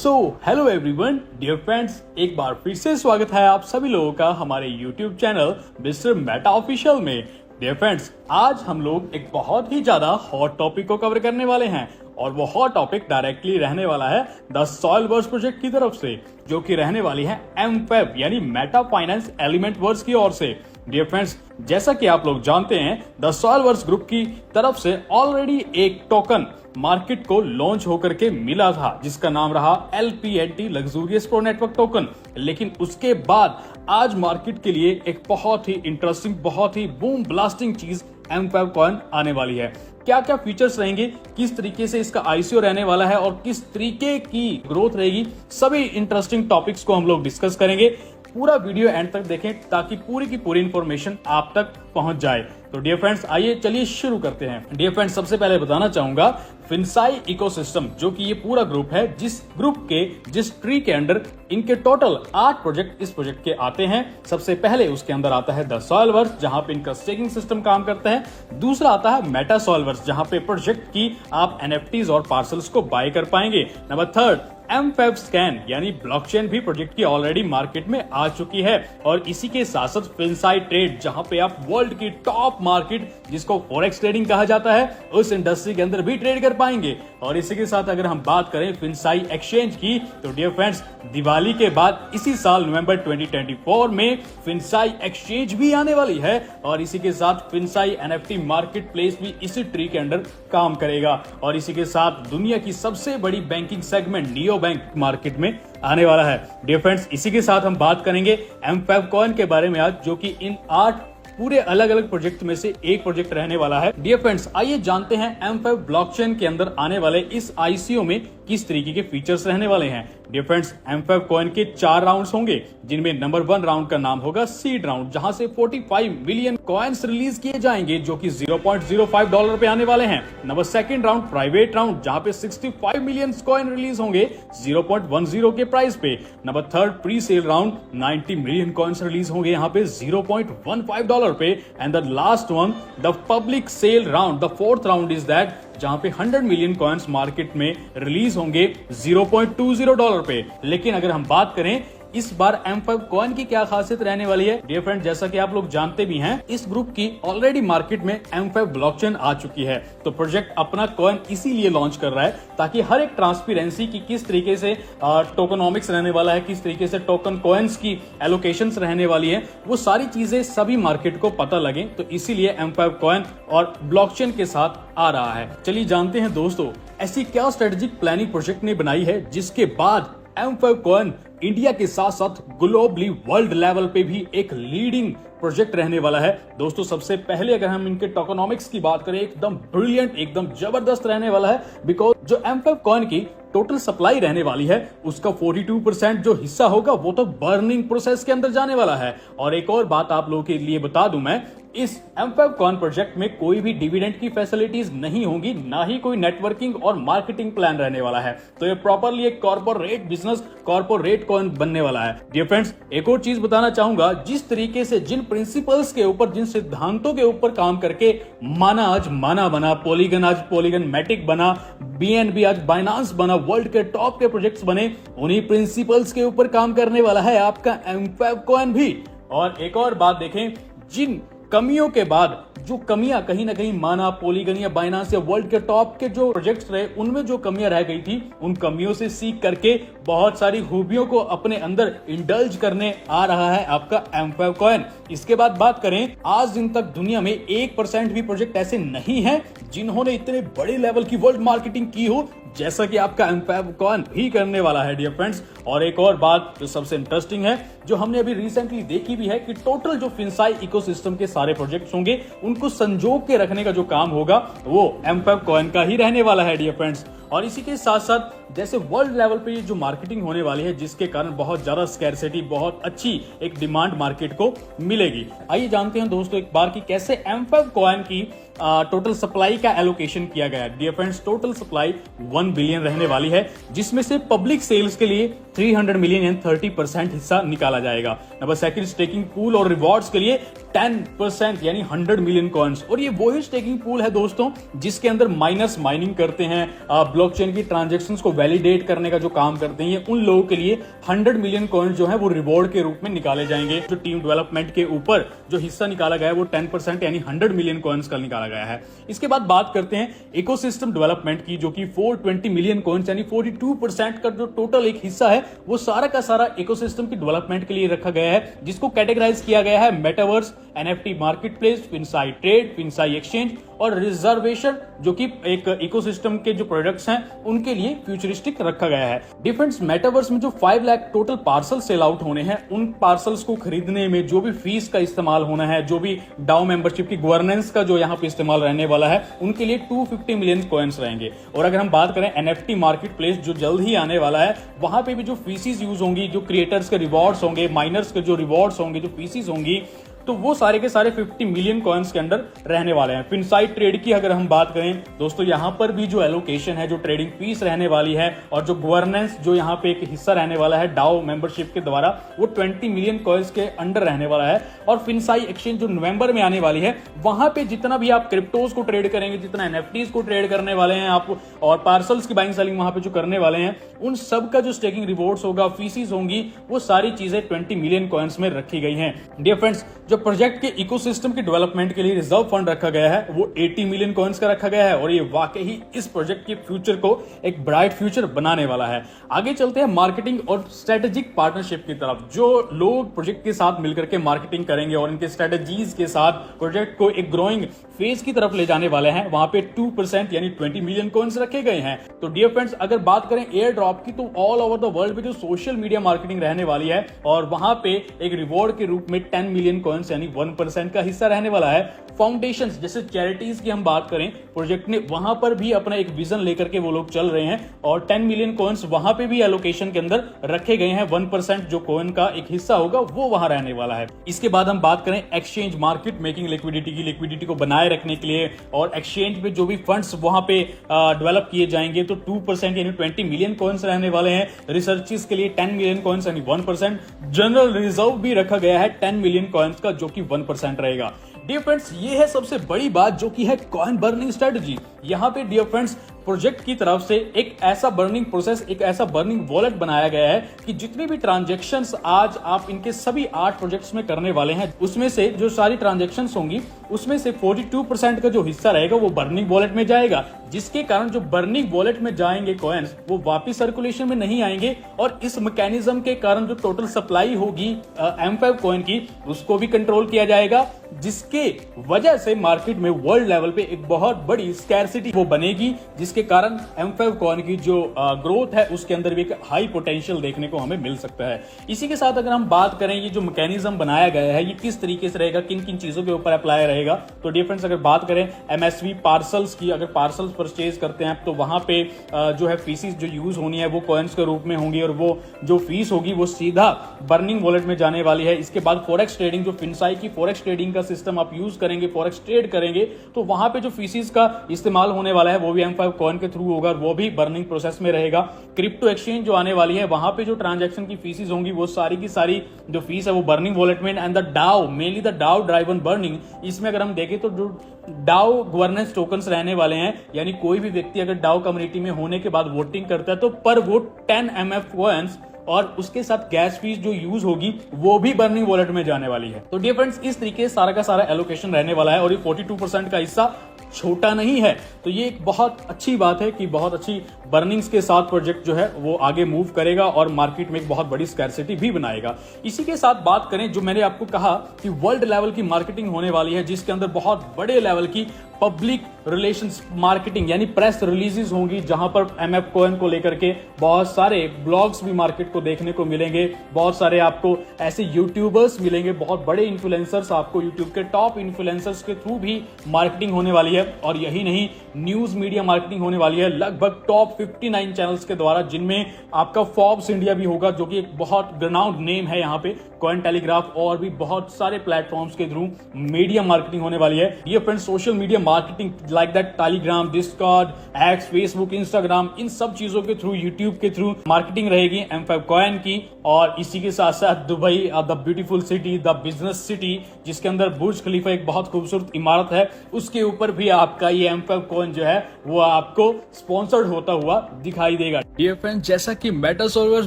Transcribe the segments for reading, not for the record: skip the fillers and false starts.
सो hello everyone, dear friends, एक बार फिर से स्वागत है आप सभी लोगों का हमारे YouTube channel mister Meta official में। डियर फ्रेंड्स, आज हम लोग एक बहुत ही ज्यादा हॉट टॉपिक को कवर करने वाले हैं और वो हॉट टॉपिक डायरेक्टली रहने वाला है द सॉइलवर्स प्रोजेक्ट की तरफ से, जो कि रहने वाली है एमफेब यानी मेटा फाइनेंस एलिमेंट वर्स की ओर से। डियर फ्रेंड्स, जैसा कि आप लोग जानते हैं, द सॉइलवर्स ग्रुप की तरफ से ऑलरेडी एक टोकन मार्केट को लॉन्च होकर के मिला था जिसका नाम रहा LPNT luxurious pro network token. लेकिन उसके बाद आज मार्केट के लिए एक बहुत ही इंटरेस्टिंग, बहुत ही बूम ब्लास्टिंग चीज एमफेब कॉइन आने वाली है। क्या क्या फीचर्स रहेंगे, किस तरीके से इसका ICO रहने वाला है और किस तरीके की ग्रोथ रहेगी, सभी इंटरेस्टिंग टॉपिक्स को हम लोग डिस्कस करेंगे। पूरा वीडियो एंड तक देखें ताकि पूरी की पूरी इंफॉर्मेशन आप तक पहुंच जाए। तो डियर फ्रेंड्स, आइए चलिए शुरू करते हैं। डियर फ्रेंड्स, सबसे पहले बताना चाहूंगा फिनसाई इकोसिस्टम, जो कि ये पूरा ग्रुप है, जिस ग्रुप के जिस ट्री के अंडर इनके टोटल 8 प्रोजेक्ट इस प्रोजेक्ट के आते हैं। सबसे पहले उसके अंदर आता है द सॉइलवर्स, जहां पे इनका स्टेकिंग सिस्टम काम करता है। दूसरा आता है मेटा सॉइलवर्स, जहां पे प्रोजेक्ट की आप NFTs और पार्सल्स को बाय कर पाएंगे। नंबर थर्ड, एमफेब स्कैन यानी ब्लॉकचेन भी प्रोजेक्ट की ऑलरेडी मार्केट में आ चुकी है। और इसी के साथ साथ फिनसाई ट्रेड, जहां पे आप वर्ल्ड की टॉप मार्केट जिसको फॉरेक्स ट्रेडिंग कहा जाता है, उस इंडस्ट्री के अंदर भी ट्रेड कर पाएंगे। और इसी के साथ अगर हम बात करें फिनसाई एक्सचेंज की, तो डियर फ्रेंड्स, दिवाली के बाद इसी साल नवंबर 2024 में फिनसाई एक्सचेंज भी आने वाली है। और इसी के साथ फिनसाई NFT मार्केट प्लेस भी इसी ट्री के अंडर काम करेगा। और इसी के साथ दुनिया की सबसे बड़ी banking segment neo bank market में आने वाला है। डियर फ्रेंड्स, इसी के साथ हम बात करेंगे एमफेब कॉइन के बारे में आज, जो कि इन 8 पूरे अलग अलग प्रोजेक्ट में से एक प्रोजेक्ट रहने वाला है। डियर फ्रेंड्स, आइए जानते हैं एमफेब ब्लॉकचेन के अंदर आने वाले इस ICO में किस तरीके के फीचर्स रहने वाले हैं। डियर फ्रेंड्स, एमफेब कॉइन के 4 राउंड्स होंगे, जिनमें नंबर 1 राउंड का नाम होगा सीड राउंड, जहां से 45 मिलियन कॉइन्स रिलीज किए जाएंगे, जो कि $0.05 पे आने वाले हैं। नंबर 2 राउंड प्राइवेट राउंड, जहां पे 65 मिलियन कॉइन रिलीज होंगे 0.10 के प्राइस पे। Number 3 pre sale round, 90 million coins release होंगे यहाँ पे $0.15 पे। And the last one, the public sale round, the 4th round is that, जहां पे 100 मिलियन कॉइन्स मार्केट में रिलीज होंगे $0.20 पे। लेकिन अगर हम बात करें इस बार एमफेब कॉइन की क्या खासियत रहने वाली है, डियर फ्रेंड, जैसा कि आप लोग जानते भी हैं, इस ग्रुप की ऑलरेडी मार्केट में एमफेब ब्लॉकचेन आ चुकी है। तो प्रोजेक्ट अपना कॉइन इसीलिए लॉन्च कर रहा है ताकि हर एक ट्रांसपेरेंसी की किस तरीके से टोकनॉमिक्स रहने वाला है, किस तरीके से टोकन कॉइन्स की एलोकेशंस रहने वाली है, वो सारी चीजें सभी मार्केट को पता लगे। तो इसीलिए एमफेब कॉइन और ब्लॉकचेन के साथ आ रहा है। चलिए जानते हैं दोस्तों, ऐसी क्या स्ट्रेटेजिक प्लानिंग प्रोजेक्ट ने बनाई है जिसके बाद एमफेब कॉइन इंडिया के साथ साथ ग्लोबली वर्ल्ड लेवल पे भी एक लीडिंग प्रोजेक्ट रहने वाला है। दोस्तों, सबसे पहले अगर हम इनके टोकनॉमिक्स की बात करें, एकदम ब्रिलियंट, एकदम जबरदस्त रहने वाला है। बिकॉज जो एमफेब कॉइन की टोटल सप्लाई रहने वाली है, उसका 42% जो हिस्सा होगा वो तो बर्निंग प्रोसेस के अंदर जाने वाला है। और एक और बात आप लोगों के लिए बता दूं मैं, इस एमफेब कॉइन प्रोजेक्ट में कोई भी डिविडेंड की फैसिलिटीज नहीं होंगी, ना ही कोई नेटवर्किंग और मार्केटिंग प्लान रहने वाला है। तो ये प्रॉपरली एक कॉर्पोरेट बिजनेस, कॉर्पोरेट कॉइन बनने वाला है। डियर फ्रेंड्स, एक और चीज बताना चाहूंगा, जिस तरीके से, जिन प्रिंसिपल्स के ऊपर, जिन सिद्धांतों के ऊपर काम करके माना आज माना बना, पॉलीगन आज पॉलीगन मैटिक बना, BNB आज बाइनांस बना, वर्ल्ड के टॉप के प्रोजेक्ट्स बने, उन्हीं प्रिंसिपल्स के ऊपर काम करने वाला है आपका एमफेब कॉइन भी। और एक और बात देखें, जिन कमियों के बाद जो कमियां कहीं ना कहीं माना, पॉलीगन या बाइनांस या वर्ल्ड के टॉप के जो प्रोजेक्ट्स रहे, उनमें जो कमियां रह गई थी, उन कमियों से सीख करके बहुत सारी खूबियों को अपने अंदर इंडल्ज करने आ रहा है आपका एमफेब कॉइन। इसके बाद बात करें, आज दिन तक दुनिया में 1% भी प्रोजेक्ट ऐसे नहीं है जिन्होंने इतने बड़े लेवल की वर्ल्ड मार्केटिंग की हो, जैसा कि आपका एमफेब कॉइन भी करने वाला है। डियर फ्रेंड्स, और एक और बात जो सबसे इंटरेस्टिंग है, जो हमने अभी रिसेंटली देखी भी है, कि टोटल जो फिनसाई इकोसिस्टम के सारे प्रोजेक्ट्स होंगे, उनको संजोग के रखने का जो काम होगा वो एमफेब कॉइन का ही रहने वाला है। डियर फ्रेंड्स, और इसी के साथ साथ जैसे वर्ल्ड लेवल पे जो मार्केटिंग होने वाली है, जिसके कारण बहुत ज्यादा स्कैरसिटी, बहुत अच्छी एक डिमांड मार्केट को मिलेगी। आइए जानते हैं दोस्तों एक बार कि कैसे एमफेब कॉइन की टोटल सप्लाई का एलोकेशन किया गया है। Dear friends, total supply 1 billion रहने वाली है, जिसमें से पब्लिक सेल्स के लिए 300 मिलियन यानी 30% हिस्सा निकाला जाएगा। नंबर 2 स्टेकिंग पूल और रिवॉर्ड्स के लिए 10% यानी 100 मिलियन कॉइन्स। और ये वही स्टेकिंग पूल है दोस्तों जिसके अंदर माइनर्स माइनिंग करते हैं, ब्लॉकचेन की ट्रांजैक्शंस को वैलिडेट करने का जो काम करते हैं, उन लोगों के लिए 100 मिलियन कॉइन जो है वो रिवॉर्ड के रूप में निकाले जाएंगे। जो टीम डेवलपमेंट के ऊपर जो हिस्सा निकाला गया है वो 10% यानी 100 मिलियन कॉइन्स का निकाला गया है। इसके बाद बात करते हैं इकोसिस्टम डेवलपमेंट की, जो कि 420 मिलियन कॉइन्स यानी 42% का जो टोटल एक हिस्सा है वो सारा का सारा इकोसिस्टम की डेवलपमेंट के लिए रखा गया है, जिसको कैटेगराइज किया गया है metaverse, NFT marketplace, Finsai trade, Finsai exchange और रिजर्वेशन, जो कि एक इकोसिस्टम के जो प्रोडक्ट्स हैं उनके लिए फ्यूचरिस्टिक रखा गया है। डिफरेंस मेटावर्स में जो 5 lakh total parcel sell out होने हैं, उन पार्सल्स को खरीदने में जो भी फीस का इस्तेमाल होना है, जो भी डाउ मेंबरशिप की गवर्नेंस का जो यहाँ पे इस्तेमाल रहने वाला है, उनके लिए 250 मिलियन कॉइन्स रहेंगे। और अगर हम बात करें एनएफटी मार्केट प्लेस जो जल्द ही आने वाला है, वहां पे भी जो फीसिस यूज होंगी, जो क्रिएटर्स के रिवॉर्ड्स होंगे, माइनर्स के जो रिवॉर्ड्स होंगे, जो फीसिस होंगी, तो वो सारे के सारे 50 मिलियन कॉइन्स के अंदर रहने वाले हैं। फिनसाई ट्रेड की अगर हम बात करें दोस्तों, यहां पर भी जो एलोकेशन है, जो ट्रेडिंग फीस रहने वाली है और जो गवर्नेंस जो यहां पे एक हिस्सा रहने वाला है डाउ मेंबरशिप के द्वारा, वो 20 मिलियन कॉइन्स के अंडर रहने वाला है। और फिनसाई एक्सचेंज जो नवंबर में आने वाली है, वहां पे जितना भी आप क्रिप्टोज को ट्रेड करेंगे, जितना एनएफटीज को ट्रेड करने वाले हैं आप, और पार्सल्स की बाइंग सेलिंग वहां पे जो करने वाले हैं, उन सब का जो स्टेकिंग रिवॉर्ड्स होगा, फीसिस होंगी, वो सारी चीजें 20 मिलियन कॉइन्स में रखी गई हैं। डियर फ्रेंड्स, जो प्रोजेक्ट के इकोसिस्टम की डेवलपमेंट के लिए रिजर्व फंड रखा गया है वो 80 मिलियन कॉइन्स का रखा गया है, और ये वाकई ही इस प्रोजेक्ट के फ्यूचर को एक ब्राइट फ्यूचर बनाने वाला है। आगे चलते हैं मार्केटिंग और स्ट्रेटेजिक पार्टनरशिप की तरफ। जो लोग प्रोजेक्ट के साथ मिलकर के मार्केटिंग करेंगे और इनके स्ट्रेटेजीज के साथ प्रोजेक्ट को एक ग्रोइंग फेज की तरफ ले जाने वाले हैं, वहां पे 2% यानी 20 मिलियन कॉइन्स रखे गए हैं। तो डियर फ्रेंड्स, अगर बात करें एयर ड्रॉप की, तो ऑल ओवर द वर्ल्ड में जो सोशल मीडिया मार्केटिंग रहने वाली है, और वहां पे एक रिवॉर्ड के रूप में 10 मिलियन कॉइन्स यानी 1% का हिस्सा रहने वाला है। फाउंडेशंस जैसे चैरिटीज की हम बात करें, प्रोजेक्ट ने वहां पर भी अपना एक विजन लेकर के वो लोग चल रहे हैं, और 10 मिलियन कॉइन्स वहां पे भी एलोकेशन के अंदर रखे गए हैं। 1% जो कॉइन का एक हिस्सा होगा वो वहां रहने वाला है। इसके बाद हम बात करें एक्सचेंज मार्केट मेकिंग लिक्विडिटी की, लिक्विडिटी को बनाए रखने के लिए, और एक्सचेंज में जो भी फंड्स वहां पे डेवलप किए जाएंगे, तो 2% यानी 20 मिलियन कॉइन्स रहने वाले हैं। रिसर्चेस के लिए 10 मिलियन कॉइन्स यानी 1%। जनरल रिजर्व भी रखा गया है 10 मिलियन कॉइन्स का, जो कि 1% रहेगा। डियर फ्रेंड्स, ये है सबसे बड़ी बात, जो कि है कॉइन बर्निंग स्ट्रेटजी। यहां पे डियर फ्रेंड्स, प्रोजेक्ट की तरफ से एक ऐसा बर्निंग प्रोसेस, एक ऐसा बर्निंग वॉलेट बनाया गया है कि जितने भी ट्रांजैक्शंस आज आप इनके सभी 8 प्रोजेक्ट्स में करने वाले हैं, उसमें से जो सारी ट्रांजैक्शंस होंगी, उसमें से 42% का जो हिस्सा रहेगा वो बर्निंग वॉलेट में जाएगा, जिसके कारण जो बर्निंग वॉलेट में जाएंगे कॉइन्स वो वापस सर्कुलेशन में नहीं आएंगे, और इस मैकेनिज्म के कारण जो टोटल सप्लाई होगी M5 कॉइन की, उसको भी कंट्रोल किया जाएगा, जिसके वजह से मार्केट में वर्ल्ड लेवल पे एक बहुत बड़ी स्कैरसिटी वो बनेगी, जिसके कारण M5 कॉइन की जो ग्रोथ है उसके अंदर भी एक हाई पोटेंशियल देखने को हमें मिल सकता है। इसी के साथ अगर हम बात करें ये जो मैकेनिज्म बनाया गया है ये किस तरीके से रहेगा, किन किन चीजों के ऊपर अप्लाई रहेगा, तो डियर फ्रेंड्स, अगर बात करें MSV पार्सल्स की, अगर पार्सल्स परचेज करते हैं तो वहां पे जो है फीसिस जो यूज होनी है वो कॉइन्स के रूप में होंगी, और वो जो फीस होगी वो सीधा बर्निंग वॉलेट में जाने वाली है। इसके बाद फॉरेक्स ट्रेडिंग, जो फिनसाई की फॉरेक्स ट्रेडिंग का सिस्टम आप यूज करेंगे, फॉरेक्स ट्रेड करेंगे, तो वहां पे जो फीसिस का इस्तेमाल होने वाला है वो भी M5 कॉइन के थ्रू होगा, और वो भी बर्निंग प्रोसेस में रहेगा। क्रिप्टो एक्सचेंज जो आने वाली है, वहां पे जो ट्रांजैक्शन की फीसिस होंगी वो सारी की सारी जो फीस है वो बर्निंग वॉलेट में। एंड द डाउ, मेनली द डाउ ड्राइवन बर्निंग, इसमें अगर हम देखें तो जो डाउ गवर्नेंस टोकन्स रहने वाले हैं, यानी कोई भी व्यक्ति अगर डाउ कम्युनिटी में होने के बाद वोटिंग करता है तो पर वोट 10 MF कॉइन्स, और उसके साथ गैस फीस जो यूज होगी वो भी बर्निंग वॉलेट में जाने वाली है। तो डियर फ्रेंड्स, इस तरीके से सारा का सारा एलोकेशन रहने वाला है, और ये 42% का हिस्सा छोटा नहीं है। तो ये एक बहुत अच्छी बात है कि बहुत अच्छी बर्निंग्स के साथ प्रोजेक्ट जो है वो आगे मूव करेगा और मार्केट में एक बहुत बड़ी स्कैरसिटी भी बनाएगा। इसी के साथ बात करें, जो मैंने आपको कहा कि वर्ल्ड लेवल की मार्केटिंग होने वाली है, जिसके अंदर बहुत बड़े लेवल की पब्लिक रिलेशंस मार्केटिंग यानी प्रेस रिलीजेस होंगी, जहां पर MF कॉइन को लेकर के बहुत सारे ब्लॉग्स भी मार्केट को देखने को मिलेंगे, बहुत सारे आपको ऐसे यूट्यूबर्स मिलेंगे, बहुत बड़े इन्फ्लुएंसर्स, आपको यूट्यूब के टॉप इन्फ्लुएंसर्स के थ्रू भी मार्केटिंग होने वाली है। और यही नहीं, न्यूज मीडिया मार्केटिंग होने वाली है लगभग टॉप 59 चैनल्स के द्वारा, जिनमें आपका फोर्ब्स इंडिया भी होगा, जो कि एक बहुत ग्राउंड नेम है यहाँ पे, कॉइन टेलीग्राफ, और भी बहुत सारे प्लेटफॉर्म्स के थ्रू मीडिया मार्केटिंग होने वाली है। ये friends, social media marketing like that Telegram, Discord, X, Facebook, Instagram, इन सब चीजों के थ्रू, यूट्यूब के थ्रू मार्केटिंग रहेगी M5 कॉइन की। और इसी के साथ साथ Dubai the beautiful city, the business city, जिसके अंदर बुर्ज खलीफा एक बहुत खूबसूरत इमारत है, उसके ऊपर भी आपका ये M5 कॉइन जो है वो आपको स्पॉन्सर्ड होता हुआ दिखाई देगा। डियर फ्रेंड्स, जैसा कि मेटासर्वर्स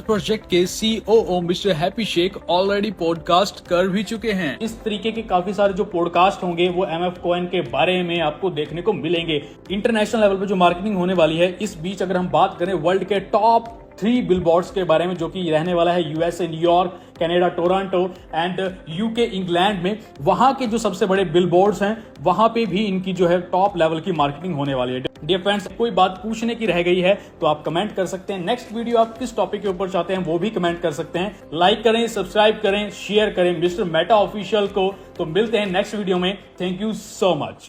प्रोजेक्ट के COO mister Happy Sheikh already podcast कर भी चुके हैं। इस तरीके के काफी सारे जो पॉडकास्ट होंगे वो MF कॉइन के बारे में आपको देखने को मिलेंगे। इंटरनेशनल लेवल पे जो मार्केटिंग होने वाली है, इस बीच अगर हम बात करें वर्ल्ड के टॉप 3 बिलबोर्ड्स के बारे में, जो कि रहने वाला है USA New York, Canada Toronto and UK England में, वहां के जो सबसे बड़े बिलबोर्ड्स हैं वहां पे भी इनकी जो है टॉप लेवल की मार्केटिंग होने वाली है। डियर फ्रेंड्स, कोई बात पूछने की रह गई है तो आप कमेंट कर सकते हैं। नेक्स्ट वीडियो आप किस टॉपिक के ऊपर चाहते हैं वो भी कमेंट कर सकते हैं। लाइक करें, सब्सक्राइब करें, शेयर करें मिस्टर मेटा ऑफिशियल को। तो मिलते हैं नेक्स्ट वीडियो में। Thank you so much.